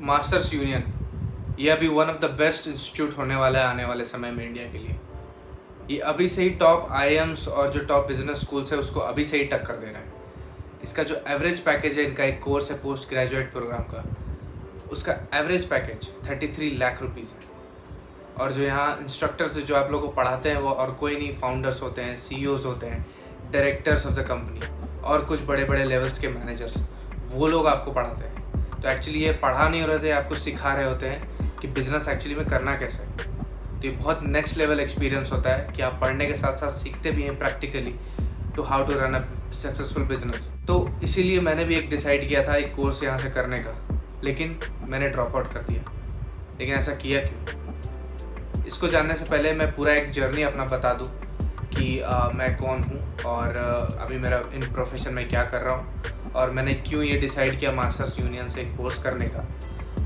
Masters union ये अभी one of the best institute होने वाला है आने वाले समय में इंडिया के लिए। ये अभी से ही टॉप आईएम्स और जो टॉप बिजनेस स्कूल्स है उसको अभी से ही टक्कर दे रहा है। इसका जो एवरेज पैकेज है, इनका एक कोर्स है पोस्ट ग्रेजुएट प्रोग्राम का, उसका एवरेज पैकेज 33 लाख रुपीज़ है। और जो यहाँ इंस्ट्रक्टर्स जो आप लोगों को पढ़ाते हैं वो और कोई नहीं, फाउंडर्स होते हैं, सीईओज होते हैं, डायरेक्टर्स ऑफ द कंपनी और कुछ बड़े बड़े लेवल्स के मैनेजर्स, वो लोग आपको पढ़ाते हैं। तो एक्चुअली ये पढ़ा नहीं रहे थे, आपको सिखा रहे होते हैं कि बिज़नेस एक्चुअली में करना कैसे है। तो ये बहुत नेक्स्ट लेवल एक्सपीरियंस होता है कि आप पढ़ने के साथ साथ सीखते भी हैं practically to how to run a successful business. तो इसीलिए मैंने भी एक डिसाइड किया था एक कोर्स यहाँ से करने का, लेकिन मैंने ड्रॉप आउट कर दिया। लेकिन ऐसा किया क्यों? इसको जानने से पहले मैं पूरा एक जर्नी अपना बता दूँ कि मैं कौन हूँ और अभी मेरा इन प्रोफेशन में क्या कर रहा हूँ और मैंने क्यों ये डिसाइड किया मास्टर्स यूनियन से एक कोर्स करने का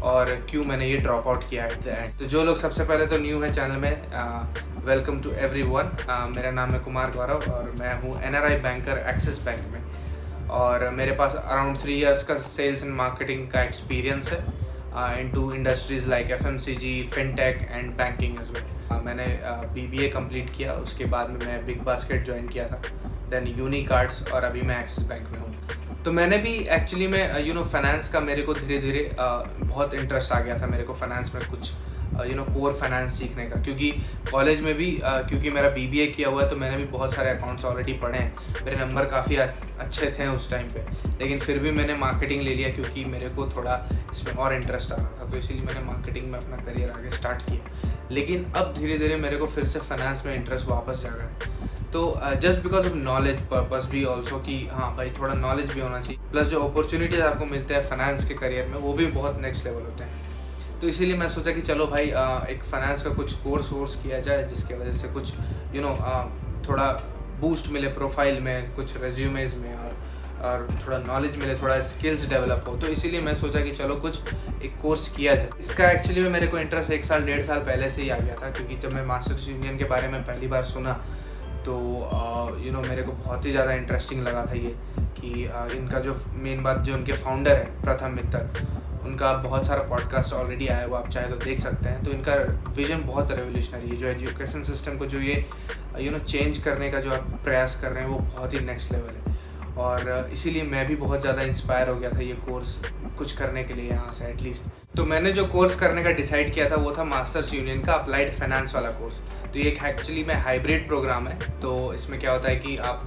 और क्यों मैंने ये ड्रॉप आउट किया एट द एंड। तो जो लोग सबसे पहले तो न्यू है चैनल में, वेलकम टू एवरीवन। मेरा नाम है कुमार गौरव और मैं हूँ एनआरआई बैंकर एक्सिस बैंक में, और मेरे पास अराउंड 3 इयर्स का सेल्स एंड मार्केटिंग का एक्सपीरियंस है into industries like FMCG, fintech and banking as well. मैंने बीबीए कंप्लीट किया, उसके बाद में मैं बिग बास्केट ज्वाइन किया था, देन यूनिकार्ड्स, और अभी मैं एक्सिस बैंक में हूँ। तो मैंने भी एक्चुअली में फाइनेंस का मेरे को धीरे धीरे बहुत इंटरेस्ट आ गया था मेरे को फाइनेंस में, कुछ कोर फाइनेंस सीखने का, क्योंकि कॉलेज में भी क्योंकि मेरा बीबीए किया हुआ है तो मैंने भी बहुत सारे अकाउंट्स ऑलरेडी पढ़े हैं। मेरे नंबर काफ़ी अच्छे थे उस टाइम पे, लेकिन फिर भी मैंने मार्केटिंग ले लिया क्योंकि मेरे को थोड़ा इसमें और इंटरेस्ट आ रहा था, तो इसीलिए मैंने मार्केटिंग में अपना करियर आगे स्टार्ट किया। लेकिन अब धीरे धीरे मेरे को फिर से फाइनेंस में इंटरेस्ट वापस जागा है। तो just because of knowledge purpose भी ऑल्सो कि हाँ भाई थोड़ा नॉलेज भी होना चाहिए, प्लस जो अपॉर्चुनिटीज़ आपको मिलते हैं फाइनेंस के करियर में वो भी बहुत नेक्स्ट लेवल होते हैं। तो इसीलिए मैं सोचा कि चलो भाई एक फाइनेंस का कुछ कोर्स किया जाए जिसकी वजह से कुछ थोड़ा बूस्ट मिले प्रोफाइल में, कुछ रेज्यूमेज में, और थोड़ा नॉलेज मिले, थोड़ा स्किल्स डेवलप हो। तो इसीलिए मैं सोचा कि चलो कुछ एक कोर्स किया जाए। इसका एक्चुअली में मेरे को इंटरेस्ट 1 साल 1.5 साल पहले से ही आ गया था, क्योंकि जब मैं मास्टर्स यूनियन के बारे में पहली बार सुना तो मेरे को बहुत ही ज़्यादा इंटरेस्टिंग लगा था ये कि इनका जो मेन बात, जो उनके फाउंडर है प्रथम मित्तल, उनका बहुत सारा पॉडकास्ट ऑलरेडी आया हुआ, आप चाहे तो देख सकते हैं। तो इनका विजन बहुत रेवोल्यूशनरी है, जो एजुकेशन सिस्टम को जो ये चेंज करने का जो आप प्रयास कर रहे हैं वो बहुत ही नेक्स्ट लेवल है। और इसीलिए मैं भी बहुत ज़्यादा इंस्पायर हो गया था ये कोर्स कुछ करने के लिए यहाँ से एटलीस्ट। तो मैंने जो कोर्स करने का डिसाइड किया था वो था मास्टर्स यूनियन का अप्लाइड फाइनेंस वाला कोर्स। तो ये एक्चुअली में हाइब्रिड प्रोग्राम है। तो इसमें क्या होता है कि आप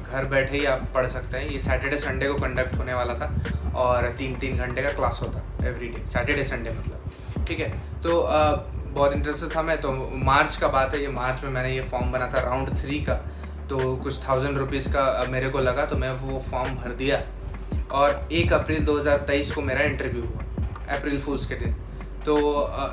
घर बैठे ही आप पढ़ सकते हैं। ये सैटरडे संडे को कंडक्ट होने वाला था और 3-3 घंटे का क्लास होता एवरी डे, सैटरडे संडे मतलब, ठीक है। तो बहुत इंटरेस्टेड था मैं। तो मार्च का बात है, ये मार्च में मैंने ये फॉर्म बना था राउंड 3 का, तो कुछ 1000 रुपीज़ का मेरे को लगा, तो मैं वो फॉर्म भर दिया और 1 अप्रैल 2023 को मेरा इंटरव्यू हुआ, अप्रैल फूल्स के दिन। तो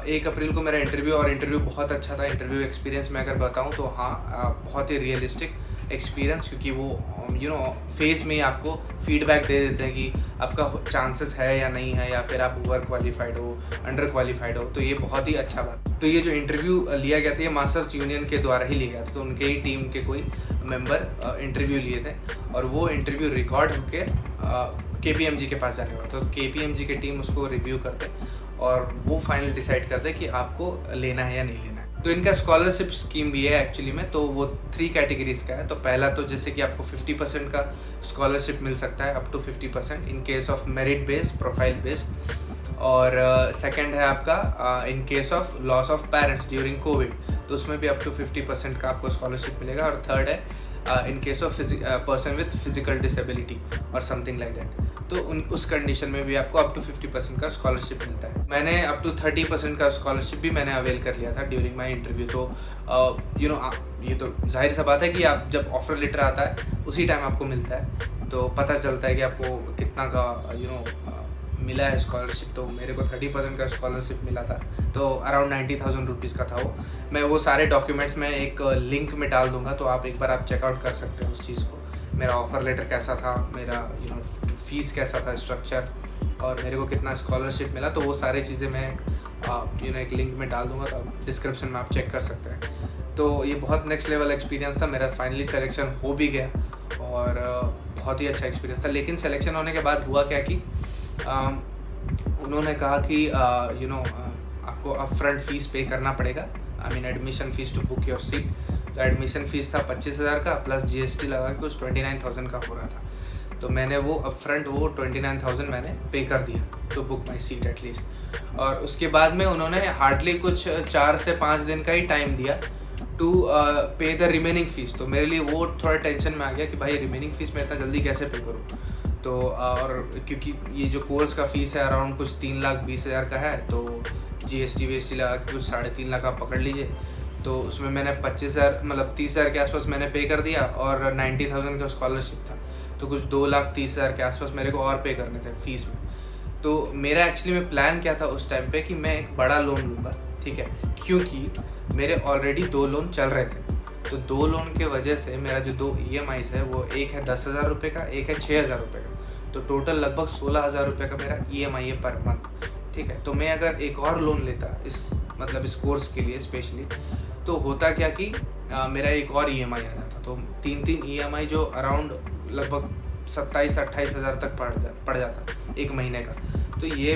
1 अप्रैल को मेरा इंटरव्यू, और इंटरव्यू बहुत अच्छा था। इंटरव्यू एक्सपीरियंस में अगर बताऊं तो हाँ, बहुत ही रियलिस्टिक एक्सपीरियंस, क्योंकि वो फेस में ही आपको फीडबैक दे देते हैं कि आपका चांसेस है या नहीं है, या फिर आप ओवर क्वालिफाइड हो, अंडर क्वालिफाइड हो। तो ये बहुत ही अच्छा बात। तो ये जो इंटरव्यू लिया गया था ये मास्टर्स यूनियन के द्वारा ही लिया गया था, तो उनके ही टीम के कोई मेंबर इंटरव्यू लिए थे और वो इंटरव्यू रिकॉर्ड होकर KPMG के पास जाने वाला। तो KPMG की टीम उसको रिव्यू करते और वो फाइनल डिसाइड करते कि आपको लेना है या नहीं लेना है। तो इनका स्कॉलरशिप स्कीम भी है एक्चुअली में। तो वो 3 कैटेगरीज का है। तो पहला तो जैसे कि आपको 50% का स्कॉलरशिप मिल सकता है, up to 50% in case of merit based, profile based. और सेकंड है आपका in case of loss of parents during COVID, तो उसमें भी अप टू 50% का आपको स्कॉलरशिप मिलेगा। और थर्ड है इन case of person with physical disability और समथिंग लाइक दैट, तो उस कंडीशन में भी आपको अप टू 50% का स्कॉलरशिप मिलता है। मैंने अप टू 30% का स्कॉलरशिप भी मैंने अवेल कर लिया था ड्यूरिंग माय इंटरव्यू। तो ये तो जाहिर सा बात है कि आप जब ऑफर लेटर आता है उसी टाइम आपको मिलता है, तो पता चलता है कि आपको कितना का मिला है स्कॉलरशिप। तो मेरे को 30% का स्कॉलरशिप मिला था, तो अराउंड 90,000 रुपीज़ का था वो। मैं वो सारे डॉक्यूमेंट्स में एक लिंक में डाल दूंगा, तो आप एक बार आप चेकआउट कर सकते हो उस चीज़ को। मेरा ऑफ़र लेटर कैसा था, मेरा फ़ीस कैसा था, स्ट्रक्चर, और मेरे को कितना स्कॉलरशिप मिला, तो वो सारी चीज़ें मैं एक लिंक में डाल दूंगा, तो आप डिस्क्रिप्शन में आप चेक कर सकते हैं। तो ये बहुत नेक्स्ट लेवल एक्सपीरियंस था मेरा। फाइनली सिलेक्शन हो भी गया और बहुत ही अच्छा एक्सपीरियंस था। लेकिन सिलेक्शन होने के बाद हुआ क्या कि उन्होंने कहा कि आपको अपफ्रंट फ़ीस पे करना पड़ेगा, I mean admission fees to book your seat. तो एडमिशन फ़ीस था 25,000 का, प्लस GST लगा के कुछ 29,000 का हो रहा था। तो मैंने वो अपफ्रंट 29,000 मैंने पे कर दिया to book my seat at least. और उसके बाद में उन्होंने हार्डली कुछ 4 से 5 दिन का ही टाइम दिया टू पे द रिमेनिंग फ़ीस। तो मेरे लिए वो थोड़ा टेंशन में आ गया कि भाई रिमेनिंग फ़ीस मैं इतना जल्दी कैसे पे करूँ। तो और क्योंकि ये जो कोर्स का फ़ीस है अराउंड कुछ 3,20,000 का है, तो GST वीएसटी लगा के कुछ 3.5 लाख आप पकड़ लीजिए। तो उसमें मैंने 25,000 मतलब 30,000 के आसपास मैंने पे कर दिया, और 90,000 का स्कॉलरशिप था, तो कुछ 2,30,000 के आसपास मेरे को और पे करने थे फ़ीस में। तो मेरा एक्चुअली में प्लान क्या था उस टाइम पे कि मैं एक बड़ा लोन लूँगा, ठीक है, क्योंकि मेरे ऑलरेडी 2 लोन चल रहे थे। तो 2 लोन के वजह से मेरा जो 2 EMIs है, वो एक है 10,000 रुपये का, एक है 6,000 रुपये का। तो टोटल लगभग 16,000 रुपये का मेरा EMI है पर मंथ, ठीक है। तो मैं अगर एक और लोन लेता इस कोर्स के लिए स्पेशली, तो होता क्या कि मेरा एक और EMI आ जाता। तो 3 EMI जो अराउंड लगभग 27-28 हज़ार तक पड़ जाता एक महीने का। तो ये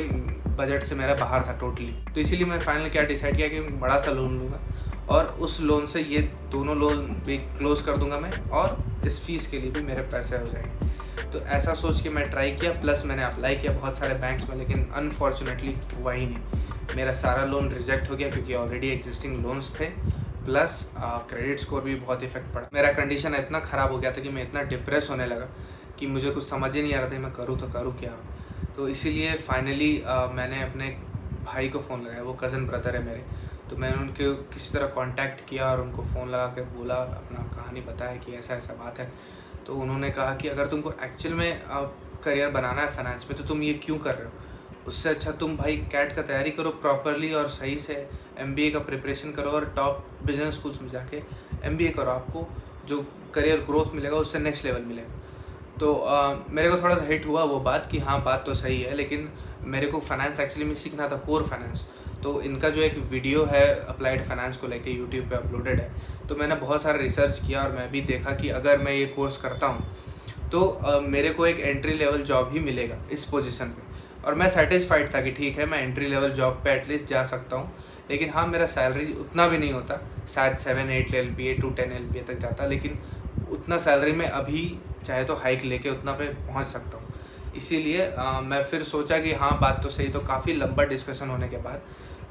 बजट से मेरा बाहर था टोटली। तो इसीलिए मैं फाइनल क्या डिसाइड किया कि बड़ा सा लोन लूँगा, और उस लोन से ये दोनों लोन भी क्लोज़ कर दूँगा मैं, और इस फीस के लिए भी मेरे पैसे हो जाएंगे। तो ऐसा सोच के मैं ट्राई किया, प्लस मैंने अप्लाई किया बहुत सारे बैंक्स में, लेकिन अनफॉर्चुनेटली हुआ ही नहीं। मेरा सारा लोन रिजेक्ट हो गया क्योंकि ऑलरेडी एग्जिस्टिंग लोन्स थे, प्लस क्रेडिट स्कोर भी बहुत इफेक्ट पड़ा। मेरा कंडीशन इतना ख़राब हो गया था कि मैं इतना डिप्रेस होने लगा कि मुझे कुछ समझ ही नहीं आ रहा था मैं करूँ तो करूँ क्या। तो इसीलिए फाइनली मैंने अपने भाई को फ़ोन लगाया, वो कज़न ब्रदर है मेरे। तो मैंने उनके किसी तरह कांटेक्ट किया और उनको फ़ोन लगा के बोला, अपना कहानी बताया कि ऐसा ऐसा बात है। तो उन्होंने कहा कि अगर तुमको एक्चुअल में करियर बनाना है फाइनेंस में, तो तुम ये क्यों कर रहे हो, उससे अच्छा तुम भाई कैट का तैयारी करो प्रॉपरली और सही से, MBA का प्रिपरेशन करो और टॉप बिजनेस स्कूल्स में जाके MBA करो, आपको जो करियर ग्रोथ मिलेगा उससे नेक्स्ट लेवल मिलेगा। तो मेरे को थोड़ा सा हिट हुआ वो बात कि हाँ बात तो सही है, लेकिन मेरे को फाइनेंस एक्चुअली में सीखना था, कोर फाइनेंस। तो इनका जो एक वीडियो है अप्लाइड फाइनेंस को लेके यूट्यूब पे अपलोडेड है, तो मैंने बहुत सारा रिसर्च किया और मैं भी देखा कि अगर मैं ये कोर्स करता हूँ तो मेरे को एक एंट्री लेवल जॉब ही मिलेगा इस पोजीशन पे। और मैं सेटिस्फाइड था कि ठीक है मैं एंट्री लेवल जॉब पे एटलीस्ट जा सकता हूँ, लेकिन हाँ मेरा सैलरी उतना भी नहीं होता, शायद 7-8 LPA to 10 LPA तक जाता, लेकिन उतना सैलरी में अभी चाहे तो हाइक लेके उतना पे पहुँच सकता हूँ। इसीलिए मैं फिर सोचा कि हाँ बात तो सही। तो काफ़ी लंबा डिस्कशन होने के बाद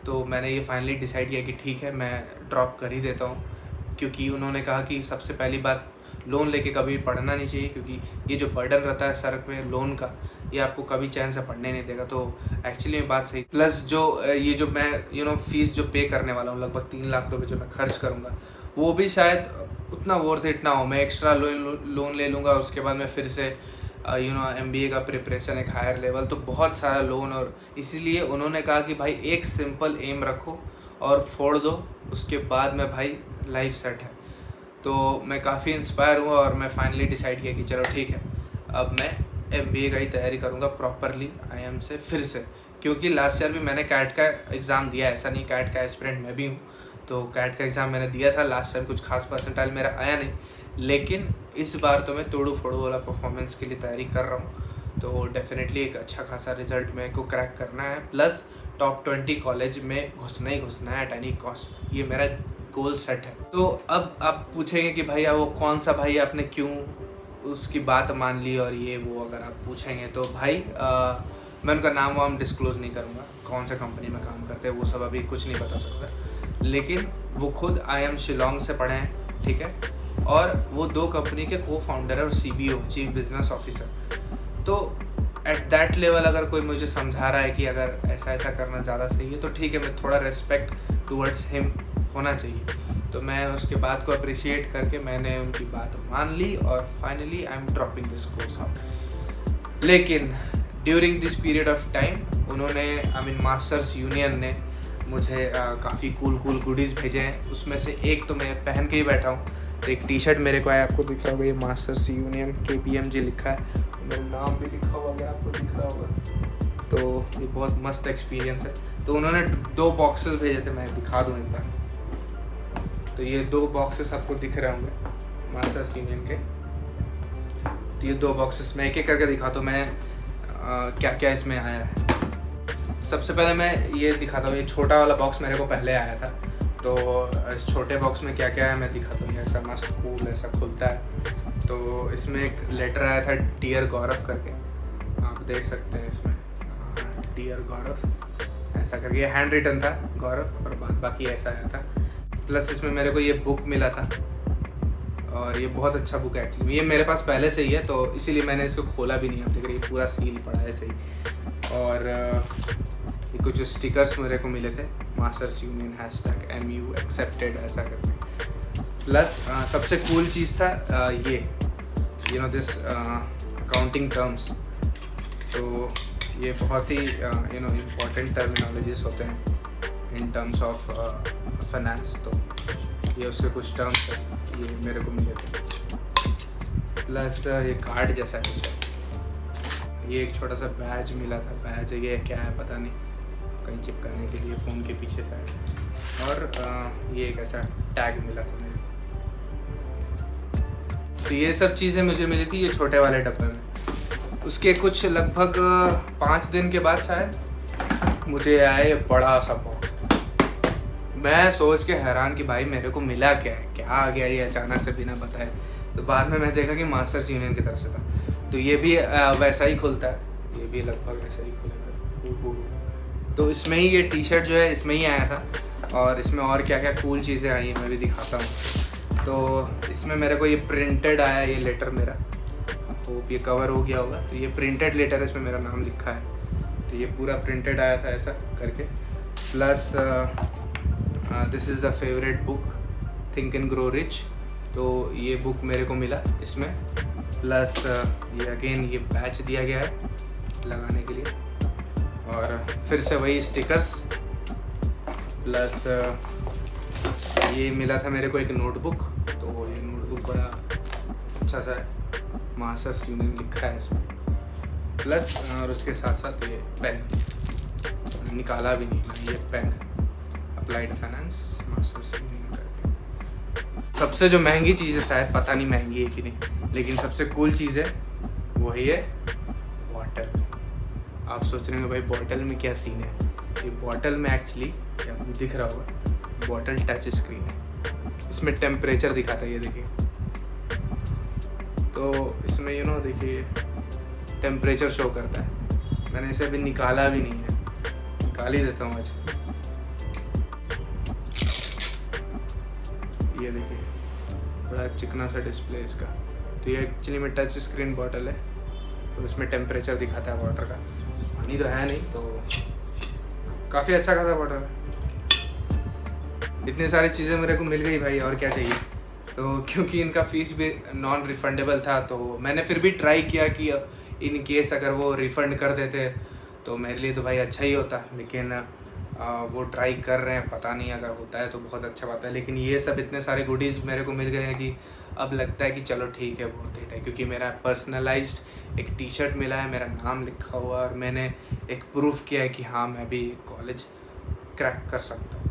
तो मैंने ये फाइनली डिसाइड किया कि ठीक है मैं ड्रॉप कर ही देता हूँ, क्योंकि उन्होंने कहा कि सबसे पहली बात लोन लेके कभी पढ़ना नहीं चाहिए, क्योंकि ये जो बर्डन रहता है सर पे लोन का, ये आपको कभी चैन से पढ़ने नहीं देगा। तो एक्चुअली बात सही। प्लस जो ये जो मैं फीस जो पे करने वाला हूँ लगभग 3 लाख रुपए जो मैं खर्च करूँगा, वो भी शायद उतना वर्थ इट ना हो। मैं एक्स्ट्रा लोन ले लूँगा, उसके बाद मैं फिर से MBA का प्रिपरेशन एक हायर लेवल, तो बहुत सारा लोन। और इसीलिए उन्होंने कहा कि भाई एक सिंपल एम रखो और फोड़ दो, उसके बाद में भाई लाइफ सेट है। तो मैं काफ़ी इंस्पायर हुआ और मैं फाइनली डिसाइड किया कि चलो ठीक है अब मैं MBA का ही तैयारी करूँगा प्रॉपरली IIM से फिर से, क्योंकि लास्ट ईयर भी मैंने कैट का एग्ज़ाम दिया, ऐसा नहीं कैट का एस्पिरेंट मैं भी हूँ। तो कैट का एग्ज़ाम मैंने दिया था लास्ट टाइम, कुछ खास परसेंटाइल मेरा आया नहीं, लेकिन इस बार तो मैं तोड़ू फोड़ू वाला परफॉर्मेंस के लिए तैयारी कर रहा हूँ। तो डेफिनेटली एक अच्छा खासा रिजल्ट मेरे को क्रैक करना है, प्लस टॉप 20 कॉलेज में घुसना ही घुसना है एट एनी कॉस्ट, ये मेरा गोल सेट है। तो अब आप पूछेंगे कि भैया वो कौन सा भाई आपने क्यों उसकी बात मान ली और ये वो, अगर आप पूछेंगे तो भाई मैं उनका नाम वाम डिस्क्लोज़ नहीं करूँगा, कौन सा कंपनी में काम करते हैं वो सब अभी कुछ नहीं बता सकता, लेकिन वो खुद IIM शिलोंग से पढ़े हैं, ठीक है, और वो 2 कंपनी के को-फाउंडर है और CBO चीफ बिजनेस ऑफिसर। तो एट दैट लेवल अगर कोई मुझे समझा रहा है कि अगर ऐसा ऐसा करना ज़्यादा सही है, तो ठीक है, मैं थोड़ा रेस्पेक्ट टूवर्ड्स हिम होना चाहिए। तो मैं उसके बात को अप्रिशिएट करके मैंने उनकी बात मान ली और finally I am dropping this course out. लेकिन during this period of time उन्होंने मास्टर्स यूनियन ने मुझे काफ़ी कूल गुडीज़ भेजे हैं। उसमें से एक तो मैं पहन के ही बैठा हूँ। तो एक टी-शर्ट मेरे को आया, आपको दिख रहा होगा, ये मास्टर्स यूनियन KPMG लिखा है, मेरा नाम भी लिखा हुआ है, आपको दिख रहा होगा। तो ये बहुत मस्त एक्सपीरियंस है। तो उन्होंने 2 बॉक्सेस भेजे थे, मैं दिखा दूँ एक बार। तो ये 2 बॉक्सेस आपको दिख रहे होंगे मास्टर्स यूनियन के। तो ये 2 बॉक्सेस मैं एक एक करके दिखाता हूँ मैं क्या क्या इसमें आया है। सबसे पहले मैं ये दिखाता हूँ, ये छोटा वाला बॉक्स मेरे को पहले आया था, तो इस छोटे बॉक्स में क्या क्या है मैं दिखाता हूँ। ऐसा मस्त कूल ऐसा खुलता है। तो इसमें एक लेटर आया था डियर गौरव करके, आप देख सकते हैं इसमें डियर गौरव ऐसा करके, हैंड रिटन था गौरव, और बाकी ऐसा आया था। प्लस इसमें मेरे को ये बुक मिला था, और ये बहुत अच्छा बुक है एक्चुअली। ये मेरे पास पहले से ही है, तो इसीलिए मैंने इसको खोला भी नहीं। आप देख रहे हैं पूरा सील पड़ा है सही। और ये कुछ स्टिकर्स मेरे को मिले थे, मास्टर्स यूनियन #MU एक्सेप्टेड ऐसा करके। प्लस सबसे कूल चीज़ था ये दिस अकाउंटिंग टर्म्स। तो ये बहुत ही इम्पॉर्टेंट टर्मिनोलॉजीज होते हैं इन टर्म्स ऑफ फाइनेंस। तो ये उसके कुछ टर्म्स है, ये मेरे को मिले थे। प्लस ये कार्ड जैसा कुछ है, ये एक छोटा सा बैज मिला था। बैज ये क्या है पता नहीं, कहीं चिपकाने के लिए फ़ोन के पीछे साइड। और ये एक ऐसा टैग मिला था मेरे। तो ये सब चीज़ें मुझे मिली थी ये छोटे वाले डब्बे में। उसके कुछ लगभग 5 दिन के बाद शायद मुझे आया ये बड़ा सा बॉक्स। मैं सोच के हैरान कि भाई मेरे को मिला क्या है, क्या आ गया ये अचानक से बिना बताए। तो बाद में मैं देखा कि मास्टर्स यूनियन की तरफ से था। तो ये भी वैसा ही खुलता है, ये भी लगभग वैसा ही खुलेगा। तो इसमें ही ये टी शर्ट जो है इसमें ही आया था, और इसमें और क्या क्या कूल चीज़ें आई हैं मैं भी दिखाता हूँ। तो इसमें मेरे को ये प्रिंटेड आया ये लेटर मेरा, होप ये कवर हो गया होगा। तो ये प्रिंटेड लेटर है, इसमें मेरा नाम लिखा है। तो ये पूरा प्रिंटेड आया था ऐसा करके। Plus this is the favourite book think and grow rich. तो ये बुक मेरे को मिला इसमें। प्लस ये अगेन ये बैच दिया गया है लगाने के लिए, और फिर से वही स्टिकर्स। प्लस ये मिला था मेरे को एक नोटबुक। तो ये नोटबुक बड़ा अच्छा सा है, मास्टर्स यूनियन लिखा है इसमें। प्लस और उसके साथ साथ ये पेन, निकाला भी नहीं ये पेन, अप्लाइड फाइनेंस मास्टर्स यूनियन करके। सबसे जो महंगी चीज़ है, शायद पता नहीं महंगी है कि नहीं, लेकिन सबसे कूल चीज़ है वही है बॉटल। आप सोच रहे होंगे भाई बॉटल में क्या सीन है। ये बॉटल में एक्चुअली आपको दिख रहा होगा, बॉटल टच स्क्रीन है। इसमें टेम्परेचर दिखाता है, ये देखिए। तो इसमें देखिए टेम्परेचर शो करता है। मैंने इसे अभी निकाला भी नहीं है, निकाल ही देता हूँ आज। ये देखिए बड़ा चिकना सा डिस्प्ले इसका। तो ये एक्चुअली में टच स्क्रीन बॉटल है। तो इसमें टेम्परेचर दिखाता है वाटर का, पानी तो है नहीं। तो काफ़ी अच्छा खासा बॉटल है। इतनी सारी चीज़ें मेरे को मिल गई भाई, और क्या चाहिए। तो क्योंकि इनका फ़ीस भी नॉन रिफंडेबल था, तो मैंने फिर भी ट्राई किया कि इन केस अगर वो रिफ़ंड कर देते तो मेरे लिए तो भाई अच्छा ही होता। लेकिन वो ट्राई कर रहे हैं, पता नहीं अगर होता है तो बहुत अच्छा बात है। लेकिन ये सब इतने सारे गुडीज़ मेरे को मिल गए हैं कि अब लगता है कि चलो ठीक है वर्थ इट है। क्योंकि मेरा पर्सनलाइज्ड एक टी शर्ट मिला है, मेरा नाम लिखा हुआ, और मैंने एक प्रूफ किया है कि हाँ मैं भी कॉलेज क्रैक कर सकता हूँ।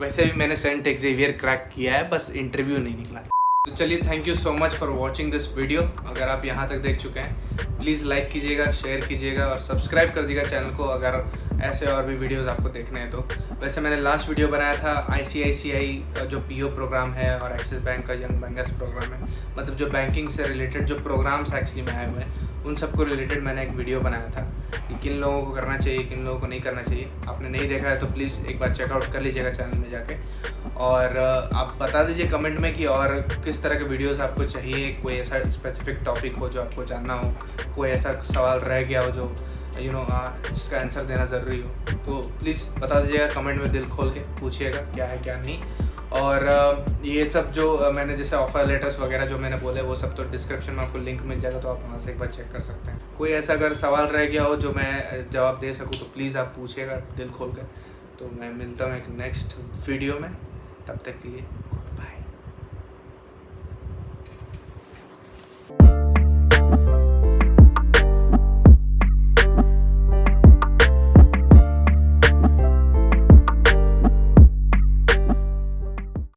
वैसे भी मैंने सेंट एक्जेवियर क्रैक किया है, बस इंटरव्यू नहीं निकला। तो चलिए, thank you so much for watching this video. अगर आप यहाँ तक देख चुके हैं प्लीज़ लाइक कीजिएगा, शेयर कीजिएगा और सब्सक्राइब कर दीजिएगा चैनल को, अगर ऐसे और भी वीडियोस आपको देखने हैं तो। वैसे मैंने लास्ट वीडियो बनाया था ICICI जो PO प्रोग्राम है और एक्सिस बैंक का यंग बैंकर्स प्रोग्राम है, मतलब जो बैंकिंग से रिलेटेड जो प्रोग्राम्स एक्चुअली में आए हुए हैं उन सबको रिलेटेड मैंने एक वीडियो बनाया था कि किन लोगों को करना चाहिए, किन लोगों को नहीं करना चाहिए। आपने नहीं देखा है तो प्लीज़ एक बार चेकआउट कर लीजिएगा चैनल में जाके। और आप बता दीजिए कमेंट में कि और किस तरह के वीडियोस आपको चाहिए, कोई ऐसा स्पेसिफिक टॉपिक हो जो आपको जानना हो, कोई ऐसा सवाल रह गया हो जो जिसका आंसर देना ज़रूरी हो, तो प्लीज़ बता दीजिएगा कमेंट में, दिल खोल के पूछिएगा क्या है क्या नहीं। और ये सब जो मैंने जैसे ऑफर लेटर्स वगैरह जो मैंने बोले वो सब तो डिस्क्रिप्शन में आपको लिंक मिल जाएगा, तो आप वहाँ से एक बार चेक कर सकते हैं। कोई ऐसा अगर सवाल रह गया हो जो मैं जवाब दे सकूँ तो प्लीज़ आप पूछिएगा दिल खोल कर। तो मैं मिलता हूँ एक नेक्स्ट वीडियो में, तब तक के लिए